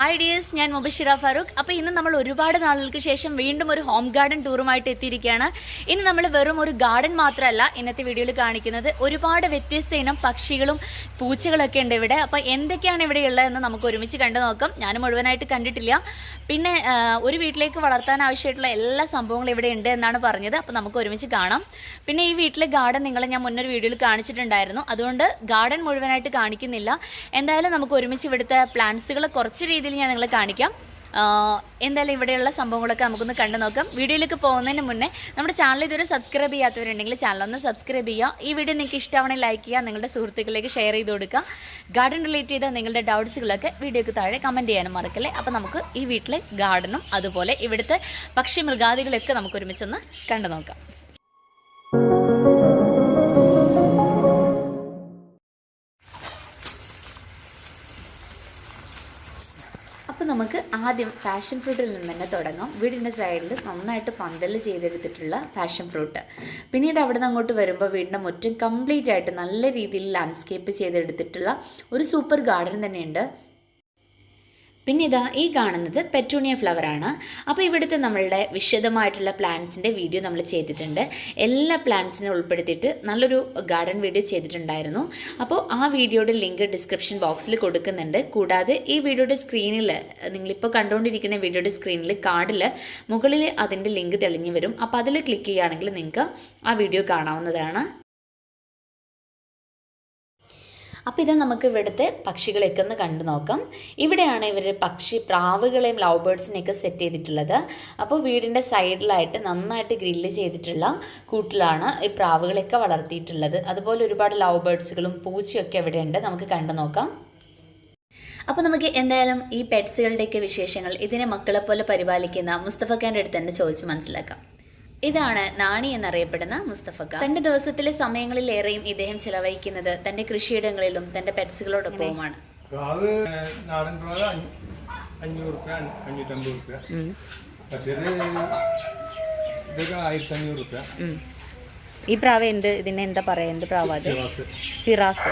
Hi dears, ഞാൻ മുബഷിറ ഫാറൂഖ്. അപ്പോൾ ഇന്ന് നമ്മൾ ഒരുപാട് നാളുകൾക്ക് ശേഷം വീണ്ടും ഒരു ഹോം ഗാർഡൻ ടൂറുമായിട്ട് എത്തിയിരിക്കുകയാണ്. ഇന്ന് നമ്മൾ വെറും ഒരു ഗാർഡൻ മാത്രമല്ല ഇന്നത്തെ വീഡിയോയിൽ കാണിക്കുന്നത്. ഒരുപാട് വ്യത്യസ്ത ഇനം പക്ഷികളും പൂച്ചകളൊക്കെ ഉണ്ട് ഇവിടെ. അപ്പോൾ എന്തൊക്കെയാണ് ഇവിടെ ഉള്ളതെന്ന് നമുക്ക് ഒരുമിച്ച് കണ്ടു നോക്കാം. ഞാൻ മുഴുവനായിട്ട് കണ്ടിട്ടില്ല. പിന്നെ ഒരു വീട്ടിലേക്ക് വളർത്താൻ ആവശ്യമായിട്ടുള്ള എല്ലാ സംഭവങ്ങളും ഇവിടെ ഉണ്ട് എന്നാണ് പറഞ്ഞത്. അപ്പോൾ നമുക്ക് ഒരുമിച്ച് കാണാം. പിന്നെ ഈ വീട്ടിലെ ഗാർഡൻ നിങ്ങളെ ഞാൻ മുന്നൊരു വീഡിയോയിൽ കാണിച്ചിട്ടുണ്ടായിരുന്നു. അതുകൊണ്ട് ഗാർഡൻ മുഴുവനായിട്ട് കാണിക്കുന്നില്ല. എന്തായാലും നമുക്ക് ഒരുമിച്ച് ഇവിടുത്തെ പ്ലാന്റ്സുകൾ കുറച്ച് രീതിയിൽ ഞാൻ നിങ്ങളെ കാണിക്കാം. എന്തായാലും ഇവിടെയുള്ള സംഭവങ്ങളൊക്കെ നമുക്കൊന്ന് കണ്ടു നോക്കാം. വീഡിയോയിലേക്ക് പോകുന്നതിന് മുന്നേ നമ്മുടെ ചാനൽ ഇതുവരെ സബ്സ്ക്രൈബ് ചെയ്യാത്തവരുണ്ടെങ്കിൽ ചാനലൊന്ന് സബ്സ്ക്രൈബ് ചെയ്യുക. ഈ വീഡിയോ നിങ്ങൾക്ക് ഇഷ്ടമാണെങ്കിൽ ലൈക്ക് ചെയ്യുക, നിങ്ങളുടെ സുഹൃത്തുക്കളിലേക്ക് ഷെയർ ചെയ്ത് കൊടുക്കുക. ഗാർഡൻ റിലേറ്റ് ചെയ്ത നിങ്ങളുടെ ഡൗട്ട്സുകളൊക്കെ വീഡിയോയ്ക്ക് താഴെ കമൻറ്റ് ചെയ്യാനും മറക്കല്ലേ. അപ്പോൾ നമുക്ക് ഈ വീട്ടിലെ ഗാർഡനും അതുപോലെ ഇവിടുത്തെ പക്ഷി മൃഗാദികളൊക്കെ നമുക്ക് ഒരുമിച്ചൊന്ന് കണ്ടു നോക്കാം. അപ്പോൾ നമുക്ക് ആദ്യം പാഷൻ ഫ്രൂട്ടിൽ നിന്ന് തന്നെ തുടങ്ങാം. വീടിൻ്റെ സൈഡിൽ നന്നായിട്ട് പന്തൽ ചെയ്തെടുത്തിട്ടുള്ള പാഷൻ ഫ്രൂട്ട്. പിന്നീട് അവിടെ നിന്ന് അങ്ങോട്ട് വരുമ്പോൾ വീടിൻ്റെ മുറ്റം കംപ്ലീറ്റ് ആയിട്ട് നല്ല രീതിയിൽ ലാൻഡ്സ്കേപ്പ് ചെയ്തെടുത്തിട്ടുള്ള ഒരു സൂപ്പർ ഗാർഡൻ തന്നെയുണ്ട്. പിന്നെ ഇതാ ഈ കാണുന്നത് പെറ്റൂണിയ ഫ്ലവറാണ്. അപ്പോൾ ഇവിടുത്തെ നമ്മളുടെ വിശദമായിട്ടുള്ള പ്ലാന്റ്സിൻ്റെ വീഡിയോ നമ്മൾ ചെയ്തിട്ടുണ്ട്. എല്ലാ പ്ലാന്റ്സിനെ ഉൾപ്പെടുത്തിയിട്ട് നല്ലൊരു ഗാർഡൻ വീഡിയോ ചെയ്തിട്ടുണ്ടായിരുന്നു. അപ്പോൾ ആ വീഡിയോയുടെ ലിങ്ക് ഡിസ്ക്രിപ്ഷൻ ബോക്സിൽ കൊടുക്കുന്നുണ്ട്. കൂടാതെ ഈ വീഡിയോയുടെ സ്ക്രീനിൽ, നിങ്ങളിപ്പോൾ കണ്ടുകൊണ്ടിരിക്കുന്ന വീഡിയോയുടെ സ്ക്രീനിൽ കാർഡിൽ മുകളിൽ അതിൻ്റെ ലിങ്ക് തെളിഞ്ഞു വരും. അപ്പോൾ അതിൽ ക്ലിക്ക് ചെയ്യുകയാണെങ്കിൽ നിങ്ങൾക്ക് ആ വീഡിയോ കാണാവുന്നതാണ്. അപ്പോൾ ഇത് നമുക്ക് ഇവിടുത്തെ പക്ഷികളെയൊക്കെ ഒന്ന് കണ്ടു നോക്കാം. ഇവിടെയാണ് ഇവർ പ്രാവുകളെയും ലവ് ബേർഡ്സിനെയൊക്കെ സെറ്റ് ചെയ്തിട്ടുള്ളത്. അപ്പോൾ വീടിൻ്റെ സൈഡിലായിട്ട് നന്നായിട്ട് ഗ്രില്ല് ചെയ്തിട്ടുള്ള കൂട്ടിലാണ് ഈ പ്രാവുകളെയൊക്കെ വളർത്തിയിട്ടുള്ളത്. അതുപോലെ ഒരുപാട് ലവ് ബേർഡ്സുകളും പൂച്ചയൊക്കെ ഇവിടെ ഉണ്ട്. നമുക്ക് കണ്ടു നോക്കാം. അപ്പോൾ നമുക്ക് എന്തായാലും ഈ പെറ്റ്സുകളുടെയൊക്കെ വിശേഷങ്ങൾ ഇതിനെ മക്കളെ പോലെ പരിപാലിക്കുന്ന മുസ്തഫഖാൻ്റെ അടുത്ത് തന്നെ ചോദിച്ച് മനസ്സിലാക്കാം. ഇതാണ് നാണി എന്നറിയപ്പെടുന്ന മുസ്തഫക്ക. തന്റെ ദിവസത്തിലെ സമയങ്ങളിലേറെയും ഇദ്ദേഹം ചിലവഴിക്കുന്നത് തന്റെ കൃഷിയിടങ്ങളിലും തന്റെ പെറ്റ്സുകളോടൊപ്പവുമാണ്. ഈ പ്രാവ് ഇതിനെ എന്താ പറയാ, എന്ത് പ്രാവ്? അത് സിറാസ്.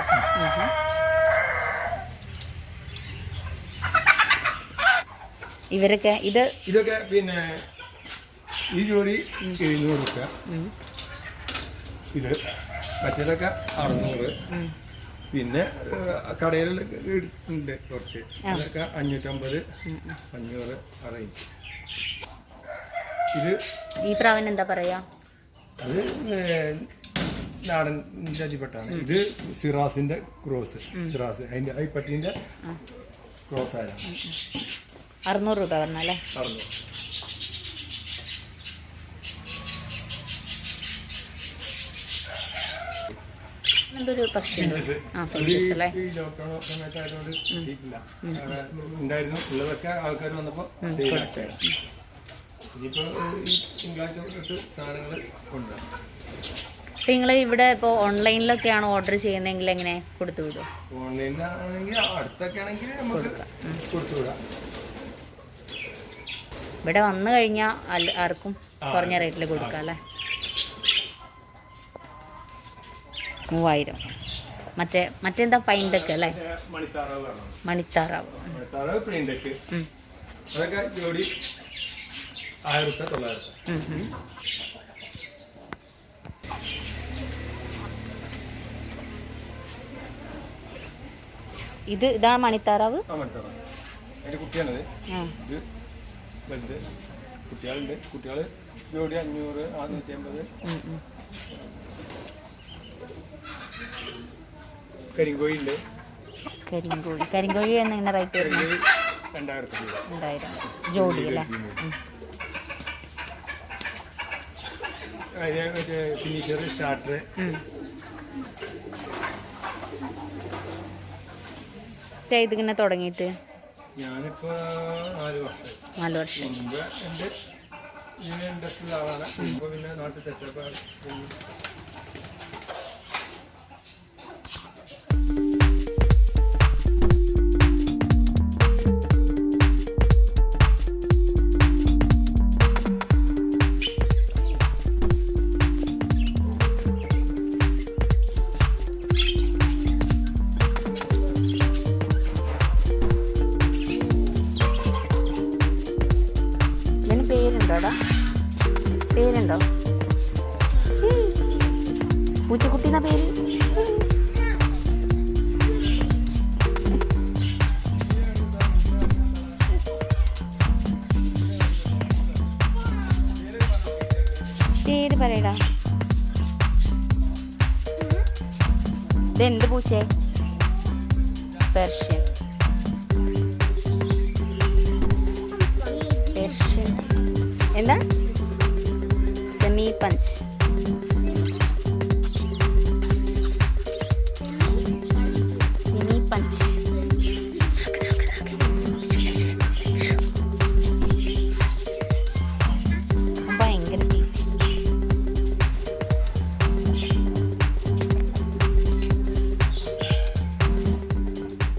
ഇവരൊക്കെ ഇതൊക്കെ പിന്നെ ഈ ജോഡി 700 രൂപ, ഇത് മറ്റേതൊക്കെ 600. പിന്നെ കടയിൽ ഉണ്ട് കുറച്ച്, അതൊക്കെ 550, 500 റേഞ്ച്. ഇത് ഈ പ്രാവിന് എന്താ പറയാ? അത് നാടൻ ജാതിപ്പെട്ടാണ്. ഇത് സിറാസിന്റെ ക്രോസ്. സിറാസ് അതിന്റെ ഈ പട്ടീന്റെ ക്രോസ് ആയതാണ്. 600 രൂപ പറഞ്ഞല്ലേ? 600. എന്തൊരു പക്ഷി ഉണ്ടായിരുന്നു. ഉള്ളതൊക്കെ ആൾക്കാർ വന്നപ്പോ ഇനിയിപ്പോ തിങ്കളാഴ്ച തൊട്ട് സാധനങ്ങൾ കൊണ്ടുവരാം. അപ്പം നിങ്ങൾ ഇവിടെ ഇപ്പോൾ ഓൺലൈനിലൊക്കെയാണ് ഓർഡർ ചെയ്യുന്നതെങ്കിൽ എങ്ങനെ കൊടുത്തു വിടും? ഓൺലൈനിലാണെങ്കിൽ അടുത്തൊക്കെ ആണെങ്കിൽ നമുക്ക് കൊടുത്തുവിടാം. ഇവിടെ വന്നു കഴിഞ്ഞാൽ ആർക്കും കുറഞ്ഞ റേറ്റിൽ കൊടുക്കാം അല്ലേ? 3000. മറ്റെന്താ പൈൻഡൊക്കെ അല്ലേ? മണിത്താറാവ്. ഇതാണ് മണിത്താറാവ്. കുട്ടിയാണത്. കുട്ടികളുണ്ട്. കുട്ടികൾ ജോഡി 500, 650. കരിങ്കോഴി ഉണ്ട്. കരിങ്കോഴി എങ്ങനെ റേറ്റ് വരുന്നത്? 2000 ജോഡി അല്ലേ? Finisher, starter. ഇതിങ്ങനെ തുടങ്ങിയിട്ട് ഞാനിപ്പോ 4 വർഷം മുമ്പ് എൻ്റെ ഇൻഡസ്ട്രിയിൽ ആളാണ്. ഇപ്പോൾ പിന്നെ നാട്ടിൽ സെറ്റപ്പ്. പിടിച്ചേ. പെർഷ്യൻ എന്താ? Semi punch. Semi punch. ഭയങ്കര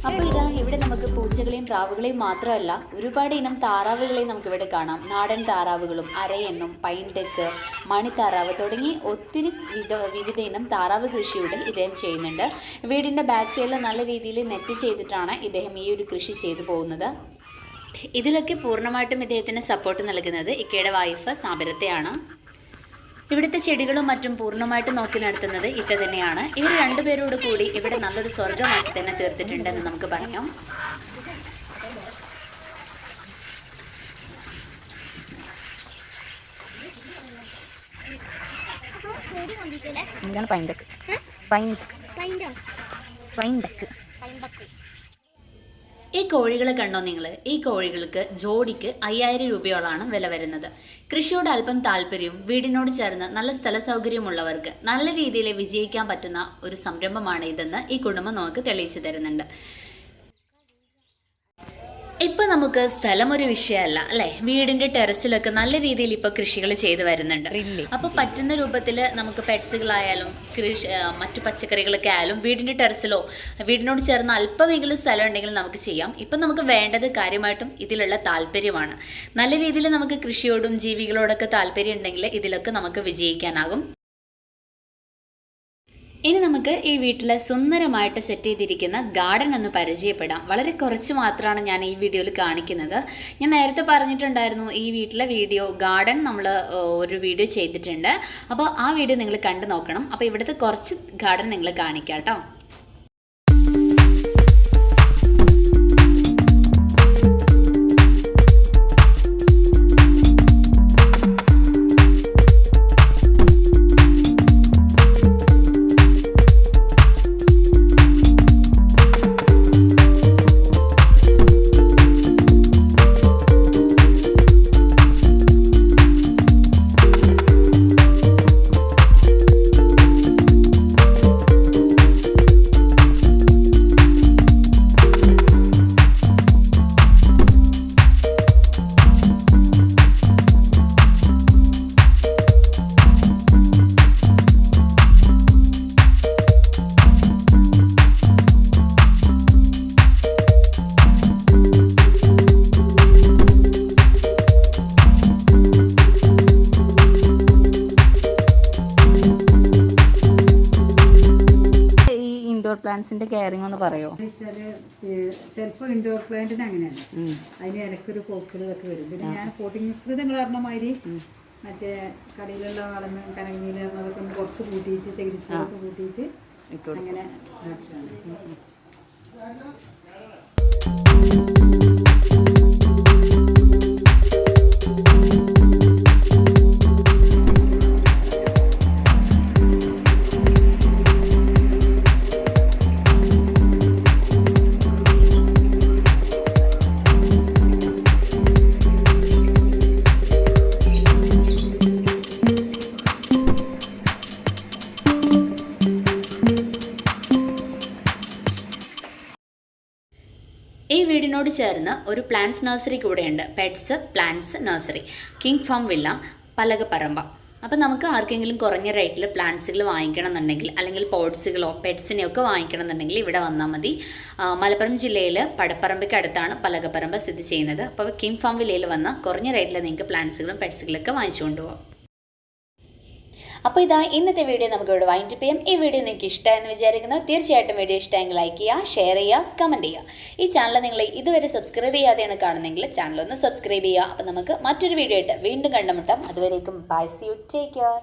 അപ്പോൾ ഇതാ ഇവിടെ നമുക്ക് പൂച്ചകളെയും പ്രാവുകളെയും മാത്രമല്ല ഒരുപാട് ഇനം താറാവുകളെയും നമുക്കിവിടെ കാണാം. നാടൻ താറാവുകളും അരയെണ്ണും പൈൻഡെക്ക് മണിത്താറാവ് തുടങ്ങി ഒത്തിരി വിവിധ ഇനം താറാവ് കൃഷിയുടെ ഇദ്ദേഹം ചെയ്യുന്നുണ്ട്. വീടിൻ്റെ ബാക്ക് സൈഡിൽ നല്ല രീതിയിൽ നെറ്റ് ചെയ്തിട്ടാണ് ഇദ്ദേഹം ഈ ഒരു കൃഷി ചെയ്തു പോകുന്നത്. ഇതിലൊക്കെ പൂർണ്ണമായിട്ടും ഇദ്ദേഹത്തിന് സപ്പോർട്ട് നൽകുന്നത് ഇക്കയുടെ വൈഫ് സാബിരത്തെയാണ്. ഇവിടുത്തെ ചെടികളും മറ്റും പൂർണ്ണമായിട്ട് നോക്കി നടത്തുന്നത് ഇക്ക തന്നെയാണ്. ഇവർ രണ്ടുപേരോട് കൂടി ഇവിടെ നല്ലൊരു സ്വർഗമാക്കി തന്നെ തീർത്തിട്ടുണ്ടെന്ന് നമുക്ക് പറയാം. ഈ കോഴികളെ കണ്ടോ നിങ്ങൾ? ഈ കോഴികൾക്ക് ജോഡിക്ക് 5000 രൂപയോളാണ് വില വരുന്നത്. കൃഷിയോട് അല്പം താല്പര്യവും വീടിനോട് ചേർന്ന് നല്ല സ്ഥല സൗകര്യമുള്ളവർക്ക് നല്ല രീതിയിൽ വിജയിക്കാൻ പറ്റുന്ന ഒരു സംരംഭമാണ് ഇതെന്ന് ഈ കുടുംബം നമുക്ക് തെളിയിച്ചു തരുന്നുണ്ട്. ഇപ്പം നമുക്ക് സ്ഥലം ഒരു വിഷയമല്ല അല്ലേ? വീടിൻ്റെ ടെറസിലൊക്കെ നല്ല രീതിയിൽ ഇപ്പോൾ കൃഷികൾ ചെയ്തു വരുന്നുണ്ട്. അപ്പോൾ പറ്റുന്ന രൂപത്തിൽ നമുക്ക് പെറ്റ്സുകളായാലും മറ്റു പച്ചക്കറികളൊക്കെ ആയാലും വീടിൻ്റെ ടെറസിലോ വീടിനോട് ചേർന്ന് അല്പമെങ്കിലും സ്ഥലം ഉണ്ടെങ്കിൽ നമുക്ക് ചെയ്യാം. ഇപ്പം നമുക്ക് വേണ്ടത് കാര്യമായിട്ടും ഇതിലുള്ള താല്പര്യമാണ്. നല്ല രീതിയിൽ നമുക്ക് കൃഷിയോടും ജീവികളോടൊക്കെ താല്പര്യം ഉണ്ടെങ്കിൽ ഇതിലൊക്കെ നമുക്ക് വിജയിക്കാനാകും. ഇനി നമുക്ക് ഈ വീട്ടിൽ സുന്ദരമായിട്ട് സെറ്റ് ചെയ്തിരിക്കുന്ന ഗാർഡൻ ഒന്ന് പരിചയപ്പെടാം. വളരെ കുറച്ച് മാത്രമാണ് ഞാൻ ഈ വീഡിയോയിൽ കാണിക്കുന്നത്. ഞാൻ നേരത്തെ പറഞ്ഞിട്ടുണ്ടായിരുന്നു ഈ വീട്ടിലെ ഗാർഡൻ നമ്മൾ ഒരു വീഡിയോ ചെയ്തിട്ടുണ്ട്. അപ്പോൾ ആ വീഡിയോ നിങ്ങൾ കണ്ടു നോക്കണം. അപ്പോൾ ഇവിടുത്തെ കുറച്ച് ഗാർഡൻ നിങ്ങൾ കാണിക്കാം കേട്ടോ. പ്ലാന്റ്സിന്റെ കെയറിംഗ് ഒന്ന് പറയോ? ചിലപ്പോൾ ഇൻഡോർ പ്ലാന്റിന് അങ്ങനെയാണ്, അതിന് ഇടയ്ക്കൊരു പോക്കുകളൊക്കെ വരും. പിന്നെ ഞാൻ പോട്ടിംഗ് മിശ്രിതങ്ങൾ പറഞ്ഞ മാതിരി മറ്റേ കടയിലുള്ള വളർന്ന് കനങ്ങിയിൽ അതൊക്കെ ഒന്ന് കുറച്ച് കൂട്ടിയിട്ട് ചകിരിച്ചോറൊക്കെ കൂട്ടിയിട്ട് അങ്ങനെ ഇതാക്കുകയാണ്. ഈ വീടിനോട് ചേർന്ന് ഒരു പ്ലാന്റ്സ് നഴ്സറി കൂടെയുണ്ട്. Pets plants nursery, king farm villa, Palakaparamba. അപ്പോൾ നമുക്ക് ആർക്കെങ്കിലും കുറഞ്ഞ റേറ്റിൽ പ്ലാന്റ്സുകൾ വാങ്ങിക്കണം എന്നുണ്ടെങ്കിൽ അല്ലെങ്കിൽ പോട്ട്സുകളോ പെറ്റ്സിനെയൊക്കെ വാങ്ങിക്കണം എന്നുണ്ടെങ്കിൽ ഇവിടെ വന്നാൽ മതി. മലപ്പുറം ജില്ലയിൽ പടപ്പറമ്പയ്ക്ക് അടുത്താണ് പലകപ്പറമ്പ സ്ഥിതി ചെയ്യുന്നത്. അപ്പോൾ കിങ് ഫാം വില്ലയിൽ വന്ന് കുറഞ്ഞ റേറ്റിൽ നിങ്ങൾക്ക് പ്ലാന്റ്സുകളും പെറ്റ്സുകളൊക്കെ വാങ്ങിച്ചു കൊണ്ടുപോകാം. അപ്പോൾ ഇതാ ഇന്നത്തെ വീഡിയോ നമുക്ക് ഇവിടെ വൈൻഡ് അപ്പ് ചെയ്യാം. ഈ വീഡിയോ നിങ്ങൾക്ക് ഇഷ്ടമായെന്ന് വിചാരിക്കുന്നു. തീർച്ചയായിട്ടും വീഡിയോ ഇഷ്ടമെങ്കിൽ ലൈക്ക് ചെയ്യുക, ഷെയർ ചെയ്യുക, കമൻറ്റ് ചെയ്യുക. ഈ ചാനൽ നിങ്ങൾ ഇതുവരെ സബ്സ്ക്രൈബ് ചെയ്യാതെയാണ് കാണുന്നതെങ്കിൽ ചാനലൊന്ന് സബ്സ്ക്രൈബ് ചെയ്യുക. അപ്പോൾ നമുക്ക് മറ്റൊരു വീഡിയോ ആയിട്ട് വീണ്ടും കണ്ടുമുട്ടാം. അതുവരേക്കും bye, see you, take care.